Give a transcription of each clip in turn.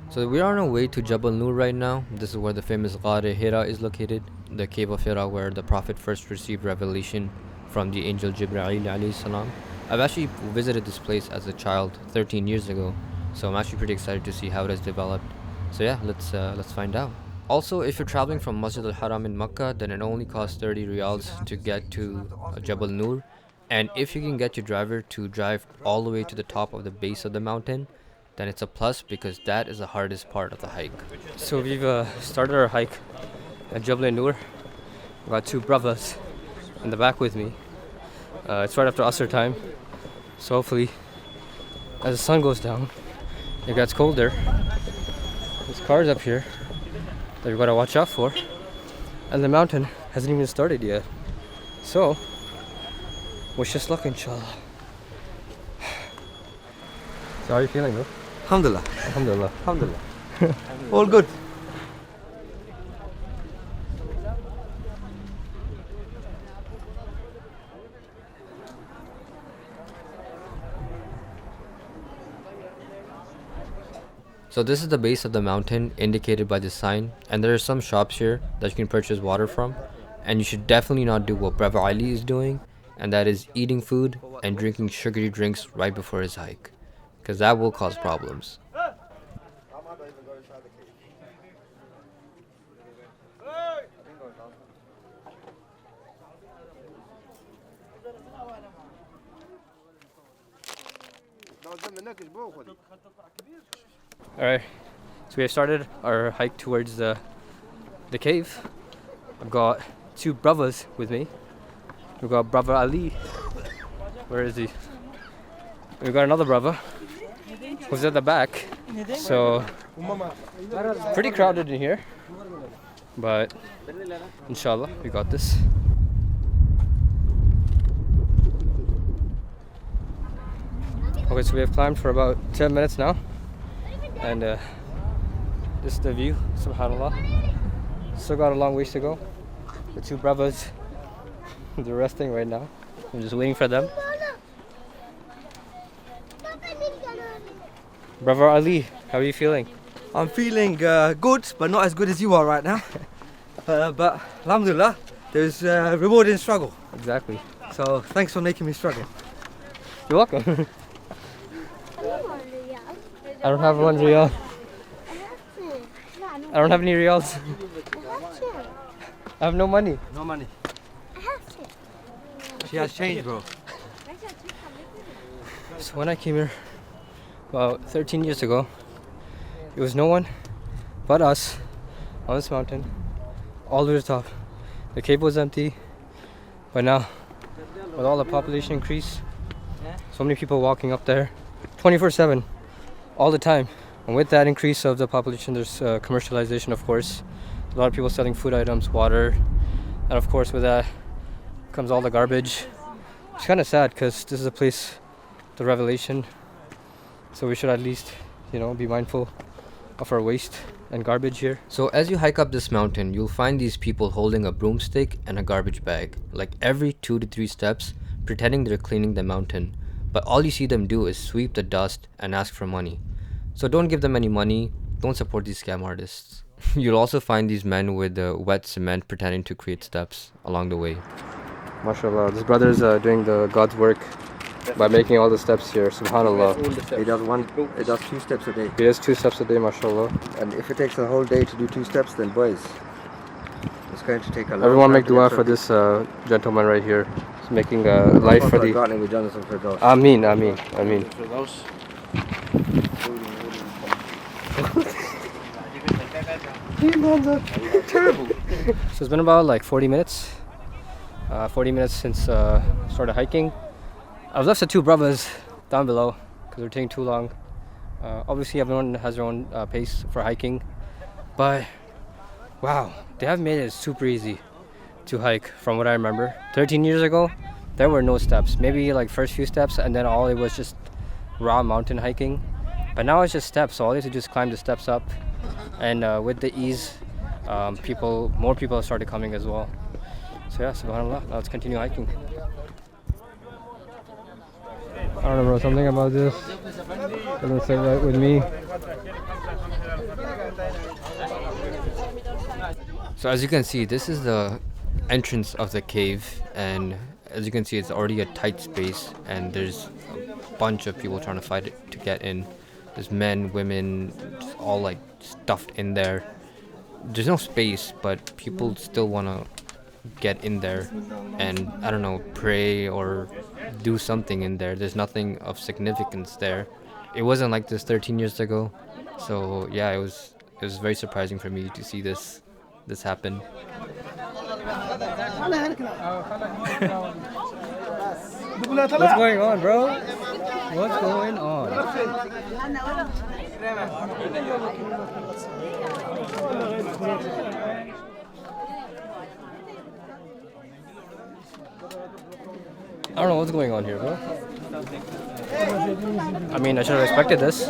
So we are on our way to Jabl Noor right now. This is where the famous Ghar-e-Hira is located, the cave of Hira where the Prophet first received revelation from the angel Jibreel alayhi salam. I've actually visited this place as a child 13 years ago, so I'm actually pretty excited to see how it has developed. So yeah, let's find out. Also, if you're traveling from Masjid al-Haram in Makkah, then it only costs 30 riyals to get to Jabal Noor. And if you can get your driver to drive all the way to the top of the base of the mountain, then it's a plus because that is the hardest part of the hike. So we've started our hike at Jabl Noor. I've got two brothers in the back with me. It's right after Asr time, so hopefully as the sun goes down, it gets colder. There's cars up here that we've got to watch out for, and the mountain hasn't even started yet. So, wish us luck, inshallah. So how are you feeling, bro? Alhamdulillah. Alhamdulillah. Alhamdulillah. All good. So this is the base of the mountain indicated by the sign, and there are some shops here that you can purchase water from, and you should definitely not do what Brother Ali is doing, and that is eating food and drinking sugary drinks right before his hike, because that will cause problems. Alright, so we have started our hike towards the cave. I've got two brothers with me. We've got Brother Ali. Where is he? We've got another brother who's at the back. So, pretty crowded in here. But, inshallah, we got this. Okay, so we have climbed for about 10 minutes now. And this is the view, subhanallah. Still got a long ways to go. The two brothers, they're resting right now. I'm just waiting for them. Brother Ali, how are you feeling? I'm feeling good, but not as good as you are right now. But alhamdulillah, there's reward in struggle. Exactly. So thanks for making me struggle. You're welcome. I don't have 1 riyal. I don't have any riyals. I have no money. No money. She has change, bro. So when I came here about 13 years ago, it was no one but us on this mountain, all the way to the top. The cave was empty, but now, with all the population increase, so many people walking up there 24/7, all the time. And with that increase of the population, there's commercialization, of course. A lot of people selling food items, water, and of course with that comes all the garbage. It's kind of sad because this is a place, the revelation, so we should at least, be mindful of our waste and garbage here. So as you hike up this mountain, you'll find these people holding a broomstick and a garbage bag, like every 2 to 3 steps, pretending they're cleaning the mountain. But all you see them do is sweep the dust and ask for money. So don't give them any money, don't support these scam artists. You'll also find these men with wet cement pretending to create steps along the way. MashaAllah, this brother is doing the God's work by making all the steps here, subhanAllah. He does 2 steps a day. He does 2 steps a day, mashallah. And if it takes a whole day to do 2 steps, then boys, it's going to take a long Everyone time make to dua get for this gentleman right here. He's making life for the... Ameen, Ameen, Ameen. Terrible. So it's been about like 40 minutes. 40 minutes since started hiking. I've left the two brothers down below because they're taking too long. Obviously everyone has their own pace for hiking, but wow, they have made it super easy to hike from what I remember. 13 years ago, there were no steps. Maybe like first few steps, and then all it was just raw mountain hiking. But now it's just steps, so all you have to do is climb the steps up. And with the ease, more people have started coming as well. So yeah, subhanAllah, now let's continue hiking. I don't know, bro, something about this doesn't sit right with me. So as you can see, this is the entrance of the cave, and as you can see, it's already a tight space, and there's a bunch of people trying to fight it to get in. There's men, women, just all like stuffed in there. There's no space, but people still want to get in there and, I don't know, pray or do something in there. There's nothing of significance there. It wasn't like this 13 years ago. So yeah, it was very surprising for me to see this happen. What's going on, bro? What's going on? I don't know what's going on here, bro. I mean, I should have expected this,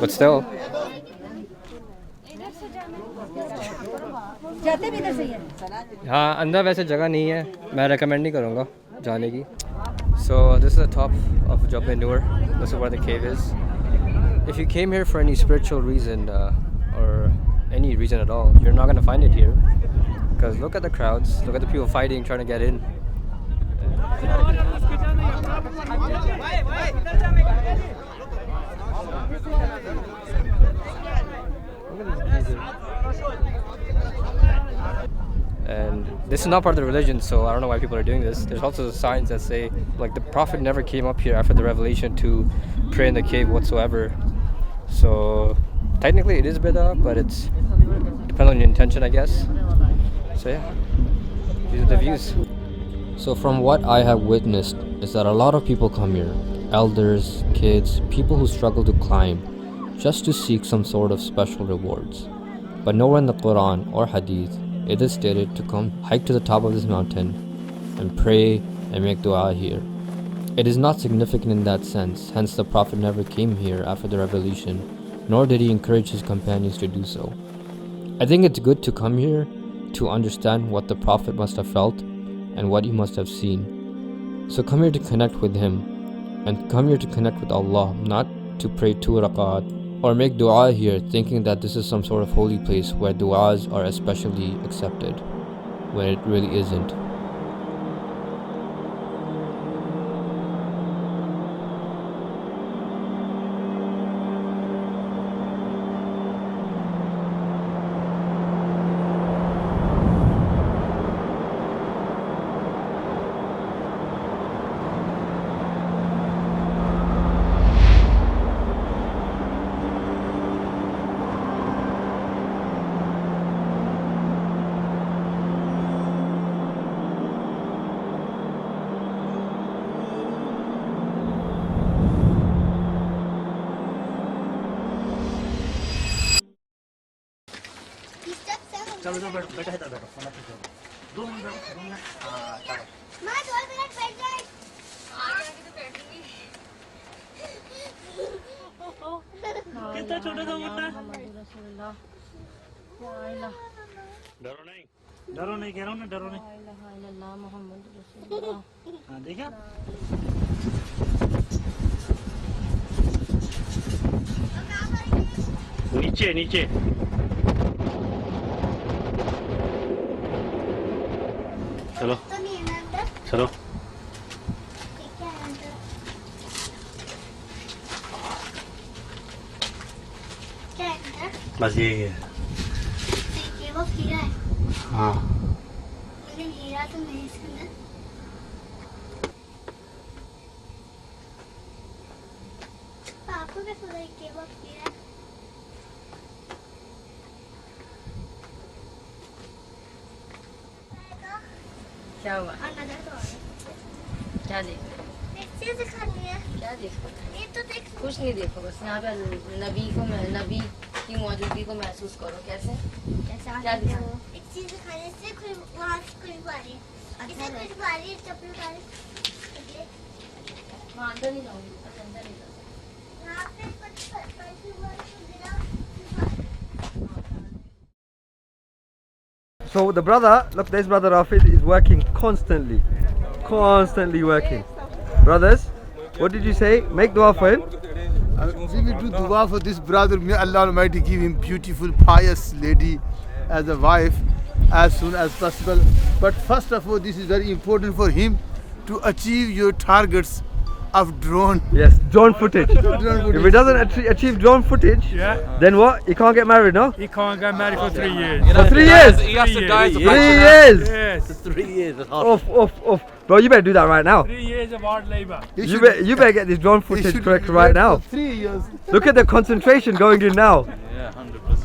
but still. हाँ अंदर वैसे जगह नहीं है मैं recommend नहीं करूँगा जाने की. So this is the top of Jabl Noor. This is where the cave is. If you came here for any spiritual reason or any reason at all, you're not gonna find it here. Because look at the crowds, look at the people fighting, trying to get in. And this is not part of the religion, so I don't know why people are doing this. There's also signs that say, like, the Prophet never came up here after the revelation to pray in the cave whatsoever. So technically it is bid'ah, but it's depends on your intention, I guess. So yeah, these are the views. So from what I have witnessed is that a lot of people come here, elders, kids, people who struggle to climb, just to seek some sort of special rewards. But nowhere in the Quran or Hadith it is stated to come hike to the top of this mountain and pray and make dua here. It is not significant in that sense, hence the Prophet never came here after the revelation, nor did he encourage his companions to do so. I think it's good to come here to understand what the Prophet must have felt and what he must have seen. So come here to connect with him, and come here to connect with Allah, not to pray 2 rak'at or make dua here thinking that this is some sort of holy place where duas are especially accepted, when it really isn't. चलो जो बैठा है बैठो खाना खा 2 minute बैठो 2 minute हां चलो मैं 2 मिनट बैठ जाए आगे तो बैठूंगी कितना छोटा सा मुन्ना रसूलुल्लाह डरो नहीं कह रहा हूं ना डरो नहीं ला इलाहा इल्लल्लाह मोहम्मद रसूलुल्लाह हां देखा नीचे नीचे चलो चलो बस यही है वो हीरा है हाँ लेकिन हीरा तो नहीं इसके अंदर आपको कैसे पता है कि वो हीरा है क्या हुआ क्या देख चीज़ खानी है क्या देखो ये तो देख कुछ नहीं देखो बस यहाँ पे नबी की मौजूदगी को महसूस करो कैसे क्या देखो एक चीज़ खाने से कोई वहाँ से कोई बारी अच्छा कोई बारी चप्पल बारी वहाँ अंदर नहीं जाऊँगी अंदर नहीं जाऊँगी यहाँ पे So the brother, look, this brother Rafid is working constantly working. Brothers, what did you say? Make dua for him. We will do dua for this brother. May Allah Almighty give him beautiful, pious lady as a wife as soon as possible. But first of all, this is very important for him to achieve your targets of drone. Yes, drone footage. If he doesn't achieve drone footage, then what? He can't get married, no? He can't get married for 3 years. For 3 years? He has to die as a 3 bachelor. years? Yes. 3 years. Off. Bro, you better do that right now. 3 years of hard labor. You better get this drone He footage should correct wait right for now. 3 years. Look at the concentration going in now. Yeah, 100%.